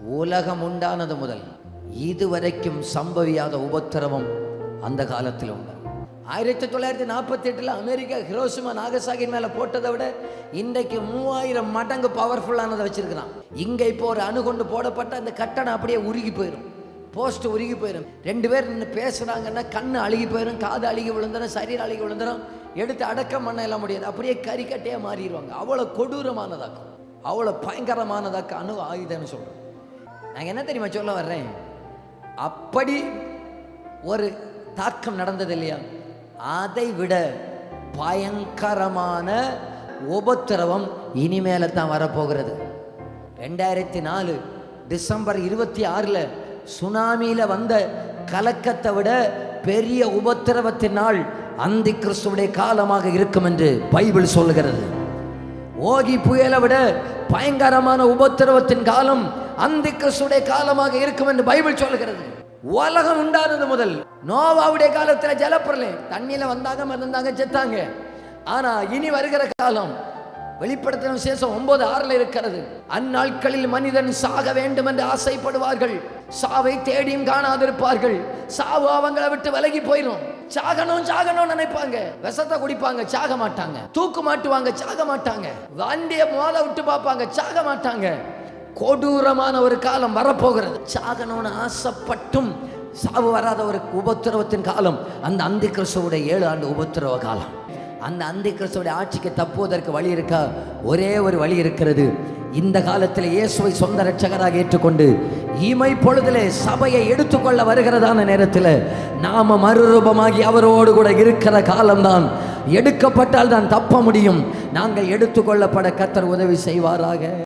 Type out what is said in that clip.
உலகம் உண்டானது முதல் இதுவரைக்கும் சம்பவியாத உபத்திரவம் அந்த காலத்தில் உண்டு. 1948 அமெரிக்கா ஹிரோஷிமா நாகசாகி மேல போட்டதை விட இன்றைக்கு 3000 மடங்கு பவர்ஃபுல்லானதை வச்சிருக்கிறான். இங்க இப்போ ஒரு அணுகுண்டு போடப்பட்ட அந்த கட்டணம் அப்படியே உருகி போயிடும், போஸ்ட் உருகி போயிடும். 2 பேர் நின்று பேசுறாங்கன்னா கண்ணு அழுகி போயிடும், காது அழுகி விழுந்துடும், சரீரம் அழுகி விழுந்துடும், எடுத்து அடக்கம் பண்ண எல்லாம் முடியாது, அப்படியே கறிக்கட்டையாக மாறிடுவாங்க. அவ்வளோ கொடூரமானதாக்கும், அவ்வளோ பயங்கரமானதாக்க அணு ஆயுதம்னு சொல்கிறோம். நான் என்ன தெரியுமா சொல்ல வர்றேன், அப்படி ஒரு தாக்கம் நடந்தது இல்லையா, அதை விட பயங்கரமான உபத்திரவம் இனிமேல தான் வரப்போகிறது. 2004 டிசம்பர் 26 சுனாமியில வந்த கலக்கத்தை விட பெரிய உபத்திரவத்தினால் அந்தி கிறிஸ்துவுடைய காலமாக இருக்கும் என்று பைபிள் சொல்லுகிறது. ஓகி புயலை விட பயங்கரமான உபத்திரவத்தின் காலம் அந்தி கிறிஸ்துவுடைய காலமாக இருக்கும் என்று பைபிள் சொல்லுகிறது. உலகம் உண்டானது முதல் நோவாவுடைய காலத்தில் ஜலப்பிரளயம், தண்ணியில வந்தாங்க, மறந்தாங்க, செத்தாங்க. ஆனா இனி வருகிற காலம் வெளிப்படுத்தின விசேஷம் 9:6 இருக்கிறது. அந்நாட்களில் மனிதன் சாக வேண்டும் என்று ஆசைப்படுவார்கள், சாவை தேடியும் காணாதிருப்பார்கள். சாவு அவங்களை விட்டு விலகி போயிடும். சாகணும் நினைப்பாங்க, விஷத்தை குடிப்பாங்க, சாக மாட்டாங்க. தூக்கு மாட்டுவாங்க, சாக மாட்டாங்க. வண்டிய மோத விட்டு பார்ப்பாங்க, சாக மாட்டாங்க. கொடூரமான ஒரு காலம் வரப்போகிறது. சாகணும்னு ஆசைப்பட்டும் சாவு வராத ஒரு உபத்திரவத்தின் காலம் அந்த அந்தி கிறிஸ்துவுடைய 7 ஆண்டு உபத்திரவ காலம். அந்த அந்தி கிறிஸ்துவுடைய ஆட்சிக்கு தப்புவதற்கு வழி இருக்கா? ஒரே ஒரு வழி இருக்கிறது. இந்த காலத்தில் இயேசுவை சொந்த இரட்சகராக ஏற்றுக்கொண்டு இமை பொழுதிலே சபையை எடுத்துக்கொள்ள வருகிறதான நேரத்தில் நாம மறுரூபமாகி அவரோடு கூட இருக்கிற காலம்தான். எடுக்கப்பட்டால் தான் தப்ப முடியும். நாங்கள் எடுத்துக்கொள்ளப்பட கர்த்தர் உதவி செய்வாராக.